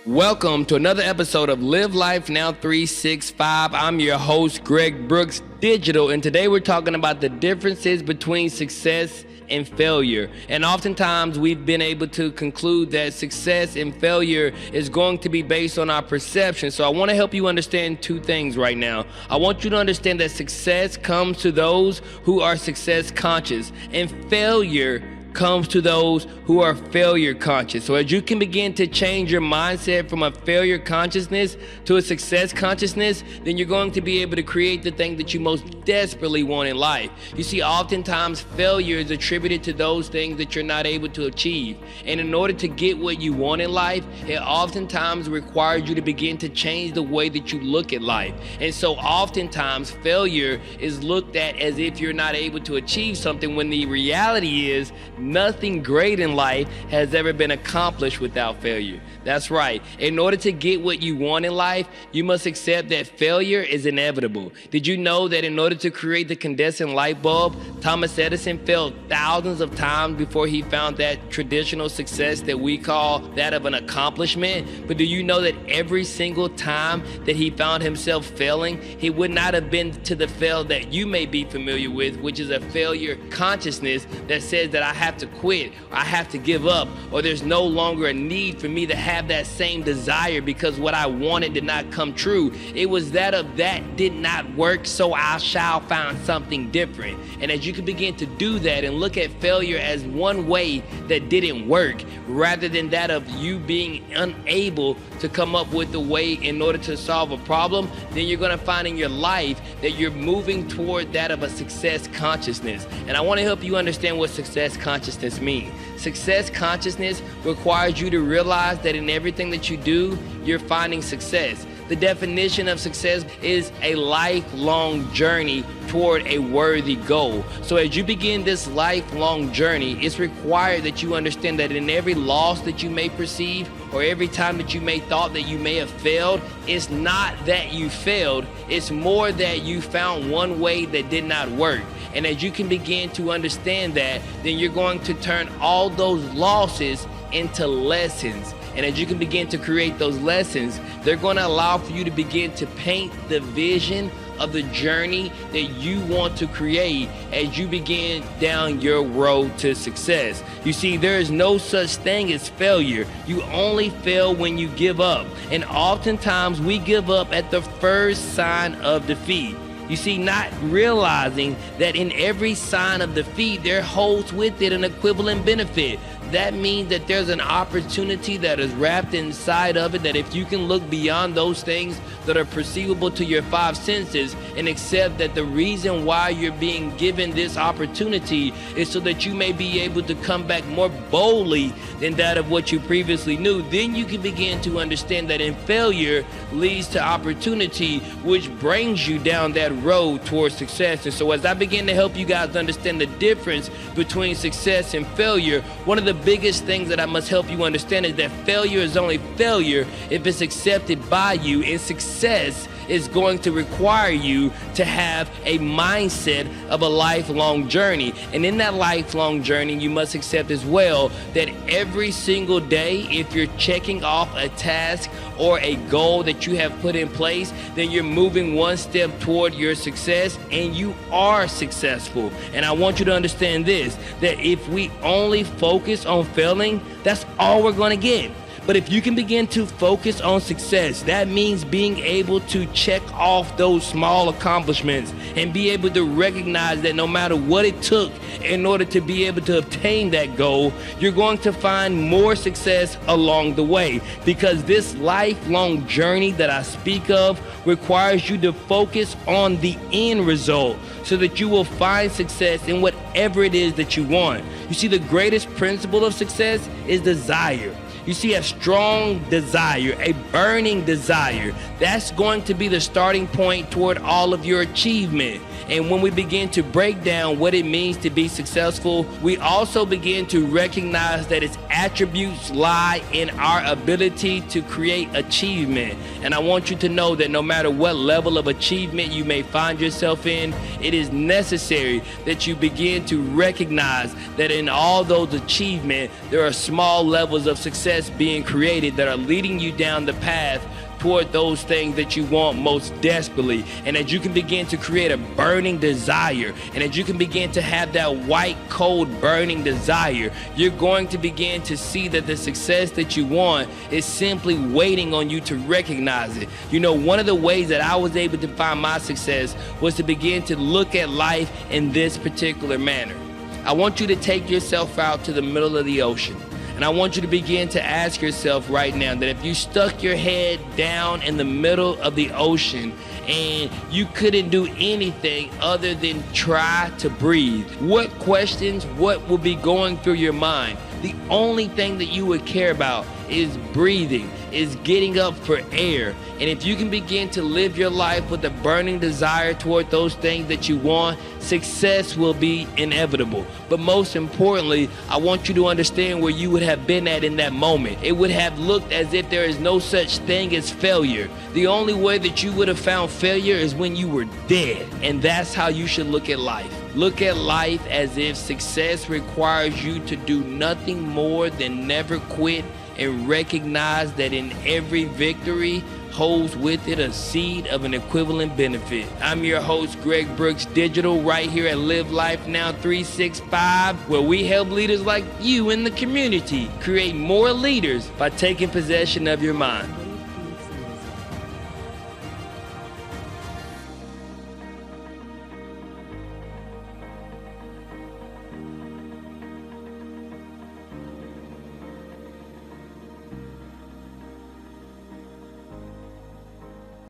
Welcome to another episode of Live Life Now 365. I'm your host, Greg Brooks Digital, and today we're talking about the differences between success and failure. And oftentimes we've been able to conclude that success and failure is going to be based on our perception. So I want to help you understand two things right now. I want you to understand that success comes to those who are success conscious, and failure comes to those who are failure conscious. So as you can begin to change your mindset from a failure consciousness to a success consciousness, then you're going to be able to create the thing that you most desperately want in life. You see, oftentimes failure is attributed to those things that you're not able to achieve. And in order to get what you want in life, it oftentimes requires you to begin to change the way that you look at life. And so oftentimes failure is looked at as if you're not able to achieve something, when the reality is nothing great in life has ever been accomplished without failure. That's right. In order to get what you want in life, you must accept that failure is inevitable. Did you know that in order to create the incandescent light bulb, Thomas Edison failed thousands of times before he found that traditional success that we call that of an accomplishment? But do you know that every single time that he found himself failing, he would not have been to the fail that you may be familiar with, which is a failure consciousness that says that I have to quit, or I have to give up, or there's no longer a need for me to have that same desire because what I wanted did not come true. It was that of that did not work, so I shall find something different. And as you can begin to do that and look at failure as one way that didn't work, rather than that of you being unable to come up with a way in order to solve a problem, then you're going to find in your life that you're moving toward that of a success consciousness. And I want to help you understand what success consciousness means. Success consciousness requires you to realize that in everything that you do, you're finding success. The definition of success is a lifelong journey toward a worthy goal. So as you begin this lifelong journey, it's required that you understand that in every loss that you may perceive, or every time that you may thought that you may have failed, it's not that you failed, it's more that you found one way that did not work. And as you can begin to understand that, then you're going to turn all those losses into lessons. And as you can begin to create those lessons, they're going to allow for you to begin to paint the vision of the journey that you want to create as you begin down your road to success. You see, there is no such thing as failure. You only fail when you give up. And oftentimes we give up at the first sign of defeat. You see, not realizing that in every sign of defeat, there holds with it an equivalent benefit. That means that there's an opportunity that is wrapped inside of it, that if you can look beyond those things that are perceivable to your five senses and accept that the reason why you're being given this opportunity is so that you may be able to come back more boldly than that of what you previously knew, then you can begin to understand that in failure leads to opportunity, which brings you down that road towards success. And so as I begin to help you guys understand the difference between success and failure, one of the biggest things that I must help you understand is that failure is only failure if it's accepted by you, and success is going to require you to have a mindset of a lifelong journey. And in that lifelong journey, you must accept as well that every single day, if you're checking off a task or a goal that you have put in place, then you're moving one step toward your success, and you are successful. And I want you to understand this, that if we only focus on failing, that's all we're going to get. But if you can begin to focus on success, that means being able to check off those small accomplishments and be able to recognize that no matter what it took in order to be able to obtain that goal, you're going to find more success along the way. Because this lifelong journey that I speak of requires you to focus on the end result so that you will find success in whatever it is that you want. You see, the greatest principle of success is desire. You see, a strong desire, a burning desire, that's going to be the starting point toward all of your achievement. And when we begin to break down what it means to be successful, we also begin to recognize that its attributes lie in our ability to create achievement. And I want you to know that no matter what level of achievement you may find yourself in, it is necessary that you begin to recognize that in all those achievements, there are small levels of success success being created that are leading you down the path toward those things that you want most desperately, and that you can begin to create a burning desire, and that you can begin to have that white, cold, burning desire, you're going to begin to see that the success that you want is simply waiting on you to recognize it. You know, one of the ways that I was able to find my success was to begin to look at life in this particular manner. I want you to take yourself out to the middle of the ocean. And I want you to begin to ask yourself right now that if you stuck your head down in the middle of the ocean and you couldn't do anything other than try to breathe, what questions, what will be going through your mind? The only thing that you would care about is breathing, is getting up for air. And if you can begin to live your life with a burning desire toward those things that you want, success will be inevitable. But most importantly, I want you to understand where you would have been at in that moment. It would have looked as if there is no such thing as failure. The only way that you would have found failure is when you were dead. And that's how you should look at life. Look at life as if success requires you to do nothing more than never quit, and recognize that in every victory holds with it a seed of an equivalent benefit. I'm your host, Greg Brooks Digital, right here at Live Life Now 365, where we help leaders like you in the community create more leaders by taking possession of your mind.